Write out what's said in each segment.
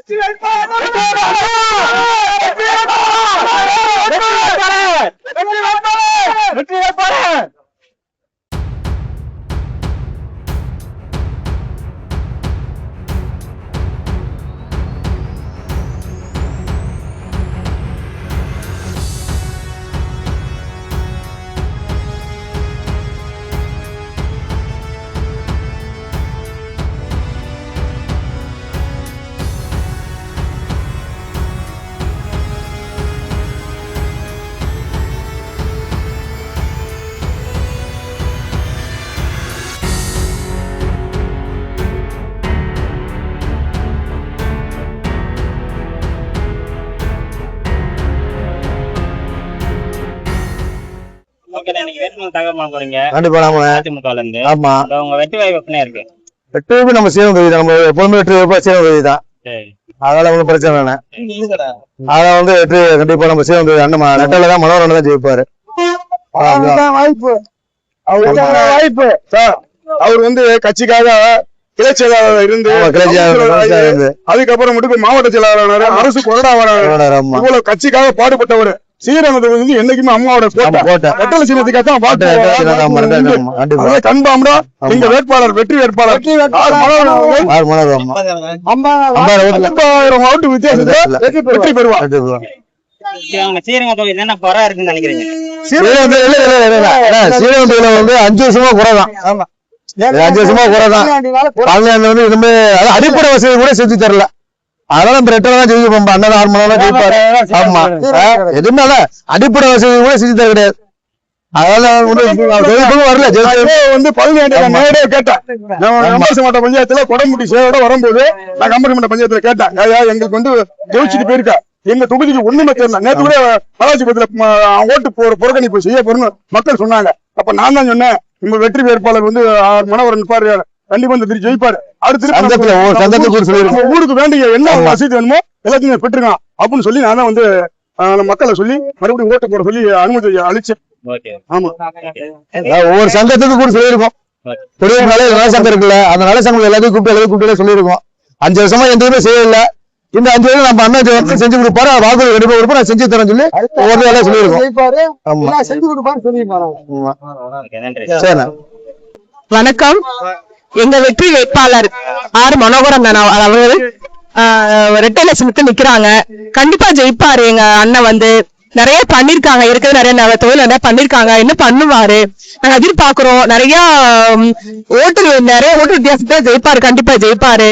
நம்ம சீரம் தொகுதி நம்ம எப்பவுமே சீரம் தொகுதி தான். அதனால ஒன்றும் பிரச்சனை இல்லை. அதனால வெற்றி கண்டிப்பா நம்ம சீரம் தொகுதி அண்ணன் நெட்டல தான் மனோரன் தான் ஜெயிப்பாரு. வாய்ப்பு அவர் கட்சிக்காக கிளை செயலாளர் இருந்து அதுக்கப்புறம் மட்டும் மாவட்ட செயலாளர் அரசு கொறடாவாளர் இவ்வளவு கட்சிக்காக பாடுபட்டவர். ஸ்ரீரங்கத்துக்கு என்னைக்குமே அம்மாவோட ரெட்டல சின்னத்துக்காக தான் கன்பார்ம்டா எங்க வேட்பாளர் வெற்றி வேட்பாளர் 50,000 ஓட்டு வித்தியாசத்தை வெற்றி பெறுவார். ஸ்ரீரங்கத்துல என்ன குறை இருக்குன்னு நினைக்கிறீங்க? ஸ்ரீரங்கத்துல 5 வருஷமா குறைதான். 5 வருஷமா குறைதான். இனிமே அடிப்படை வசதி கூட செஞ்சு தரல. அதனால நம்ம ரெட்டல தான் ஜெயிப்போம். அண்ணன் 6 மணி நேரம் ஜெயிப்பாரு. ஆமா எதுவுமே அடிப்படை வசதி கூட செஞ்சு தர கிடையாது. அதனால வரல. நேரடியா கேட்டேன் மாவட்ட பஞ்சாயத்துல கொடமுட்டி சேவையோட வரும்போது நான் கம்பெனி பஞ்சாயத்துல கேட்டேன், எங்களுக்கு ஜெயிச்சுட்டு போயிருக்கா எங்க தொகுதிக்கு ஒண்ணுமே தெரியல. நேற்று கூட பலாச்சிபத்துல ஓட்டு புறக்கணிப்பு செய்ய போறோம்னு மக்கள் சொன்னாங்க. அப்ப நான் தான் சொன்னேன், உங்க வெற்றி வேட்பாளர் மனோகரன் நிற்பாரு, கண்டிப்பா ஜெயிப்பாரு. அடுத்து ஊருக்கு வேண்டிய என்ன வசதி வேணுமோ எல்லாத்தையும் பெற்றுக்கலாம் அப்படின்னு சொல்லி நான் தான் மக்களை சொல்லி மறுபடியும் ஓட்டு போட சொல்லி அனுமதி அளிச்சேன். ஆமா ஒவ்வொரு சங்கத்துக்கு கூட சொல்லியிருக்கோம். பெரிய நல சங்கம் இருக்குல்ல, அந்த நல சங்கம் எல்லாத்தையும் கூப்பிட்டு சொல்லியிருக்கோம். 5 வருஷமா எதுவுமே செய்யல. இந்த 5 வருஷம் நம்ம அண்ணன் செஞ்சு கொடுப்பாரு. வாக்குறுதி கண்டிப்பா கொடுப்போம், நான் செஞ்சு தரேன் சொல்லி ஒவ்வொரு வேலை சொல்லியிருக்கோம். வணக்கம். எங்க வெற்றி வேட்பாளர் ஆர் மனோகரன் அவர்கள் ரெட்டை சின்னத்தில் நிக்கிறாங்க. கண்டிப்பா ஜெயிப்பாரு. எங்க அண்ணன் நிறைய பண்ணிருக்காங்க. இருக்கிறது நிறைய தொழில் நிறைய பண்ணிருக்காங்க. என்ன பண்ணுவாரு நாங்க எதிர்பார்க்கிறோம். நிறைய ஓட்டு வித்தியாசத்தை ஜெயிப்பாரு. கண்டிப்பா ஜெயிப்பாரு.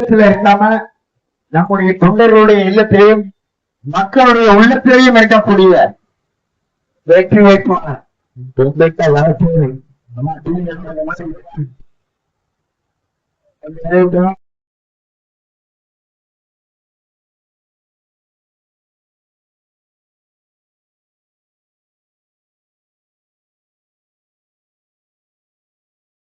இல்லத்துல இருக்காம நம்முடைய தொண்டர்களுடைய இல்லத்திலையும் மக்களுடைய உள்ளத்திலையும் இருக்கக்கூடிய வெற்றி வேட்பாளர்